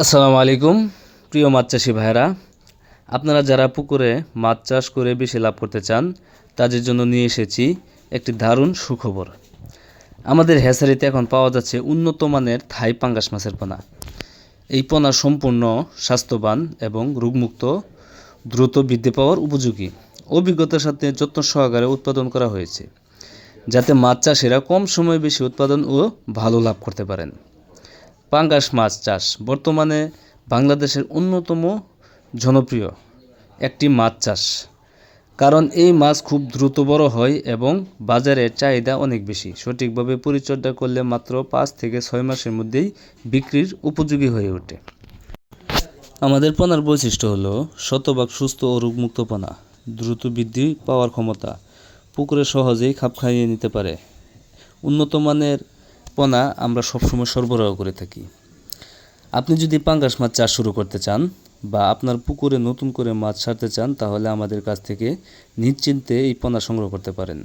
আসসালামু আলাইকুম প্রিয় মাছ চাষি ভাইরা, আপনারা যারা পুকুরে মাছ চাষ করে বেশি লাভ করতে চান তাদের জন্য নিয়ে এসেছি একটি দারুণ সুখবর। আমাদের হ্যাচারিতে এখন পাওয়া যাচ্ছে উন্নত মানের থাই পাঙ্গাস মাছের পোনা। এই পোনা সম্পূর্ণ স্বাস্থ্যবান এবং রোগমুক্ত, দ্রুত বৃদ্ধি পাওয়ার উপযোগী, অভিজ্ঞতার সাথে যত্ন সহকারে উৎপাদন করা হয়েছে, যাতে মাছ চাষিরা কম সময়ে বেশি উৎপাদন ও ভালো লাভ করতে পারেন। পাঙ্গাস মাছ চাষ বর্তমানে বাংলাদেশের অন্যতম জনপ্রিয় একটি মাছ চাষ, কারণ এই মাছ খুব দ্রুত বড় হয় এবং বাজারে চাহিদা অনেক বেশি। সঠিকভাবে পরিচর্যা করলে মাত্র 5 থেকে 6 মাসের মধ্যেই বিক্রির উপযোগী হয়ে ওঠে। আমাদের পোনার বৈশিষ্ট্য হলো শতভাগ সুস্থ ও রোগমুক্ত পোনা, দ্রুত বৃদ্ধি পাওয়ার ক্ষমতা, পুকুরে সহজেই খাপ খাইয়ে নিতে পারে। উন্নত মানের পোনা আমরা সবসময় সরবরাহ করে থাকি। আপনি যদি পাঙ্গাস মাছ চাষ শুরু করতে চান বা আপনার পুকুরে নতুন করে মাছ ছাড়তে চান, তাহলে আমাদের কাছ থেকে নিশ্চিন্তে এই পোনা সংগ্রহ করতে পারেন।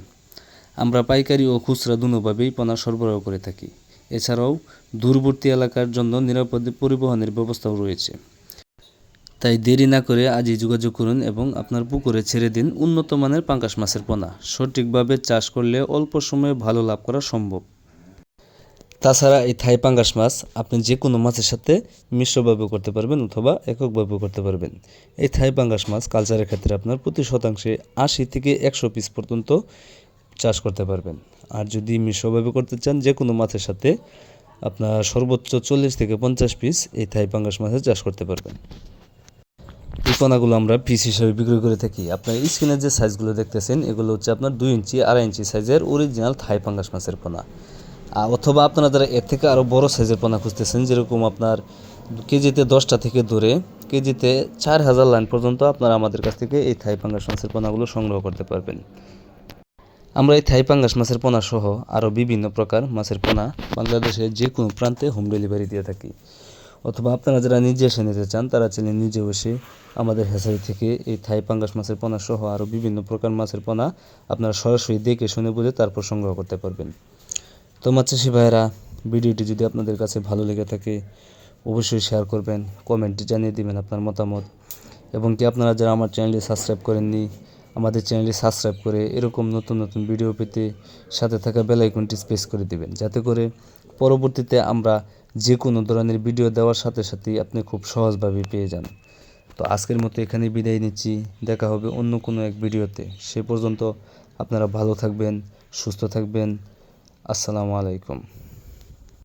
আমরা পাইকারি ও খুচরা দুভাবেই পোনা সরবরাহ করে থাকি। এছাড়াও দূরবর্তী এলাকার জন্য নিরাপদ পরিবহনের ব্যবস্থাও রয়েছে। তাই দেরি না করে আজই যোগাযোগ করুন এবং আপনার পুকুরে ছেড়ে দিন উন্নত মানের পাঙ্গাস মাছের পোনা। সঠিকভাবে চাষ করলে অল্প সময়ে ভালো লাভ করা সম্ভব। তাছাড়া এই থাই পাঙ্গাস মাছ আপনি যে কোনো মাছের সাথে মিশ্রভাবে করতে পারবেন অথবা এককভাবেও করতে পারবেন। এই থাই পাঙ্গাস মাছ কালচারের ক্ষেত্রে আপনার প্রতি শতাংশে 80 থেকে 100 পিস পর্যন্ত চাষ করতে পারবেন। আর যদি মিশ্রভাবে করতে চান যে কোনো মাছের সাথে, আপনার সর্বোচ্চ 40 থেকে 50 পিস এই থাই পাঙ্গাস মাছের চাষ করতে পারবেন। এই পোনাগুলো আমরা পিস হিসাবে বিক্রি করে থাকি। আপনার স্ক্রিনে যে সাইজগুলো দেখতেছেন এগুলো হচ্ছে আপনার 2 ইঞ্চি 2.5 ইঞ্চি সাইজের অরিজিনাল থাই পাঙ্গাস মাছের পোনা। অথবা আপনারা যারা এর থেকে আরও বড় সাইজের পোনা খুঁজতেছেন, যেরকম আপনার কেজিতে 10টা থেকে ধরে কেজিতে 4000 লাইন পর্যন্ত, আপনারা আমাদের কাছ থেকে এই থাই পাঙ্গাস মাছের পোনাগুলো সংগ্রহ করতে পারবেন। আমরা এই থাই পাঙ্গাস মাছের পোনা সহ আরও বিভিন্ন প্রকার মাছের পোনা বাংলাদেশের যে কোনো প্রান্তে হোম ডেলিভারি দিয়ে থাকি। অথবা আপনারা যারা নিজে এসে নিতে চান তারা চাইলে নিজেও এসে আমাদের হ্যাচারি থেকে এই থাই পাঙ্গাস মাছের পোনা সহ আরও বিভিন্ন প্রকার মাছের পোনা আপনারা সরাসরি দেখে শুনে বুঝে তারপর সংগ্রহ করতে পারবেন। তো মাছ চাষি ভাইয়েরা, ভিডিওটি যদি আপনাদের কাছে ভালো লেগে থাকে অবশ্যই শেয়ার করবেন, কমেন্টে জানিয়ে দিবেন আপনার মতামত, এবং কি আপনারা যারা আমার চ্যানেলটি সাবস্ক্রাইব করেননি আমাদের চ্যানেলটি সাবস্ক্রাইব করে এরকম নতুন নতুন ভিডিও পেতে সাথে থাকা বেল আইকনটি প্রেস করে দিবেন, যাতে করে পরবর্তীতে আমরা যে কোনো ধরনের ভিডিও দেওয়ার সাথে সাথেই আপনি খুব সহজভাবে পেয়ে যান। তো আজকের মতো এখানে বিদায় নিচ্ছি, দেখা হবে অন্য কোনো এক ভিডিওতে। সে পর্যন্ত আপনারা ভালো থাকবেন, সুস্থ থাকবেন। আসসালামু আলাইকুম।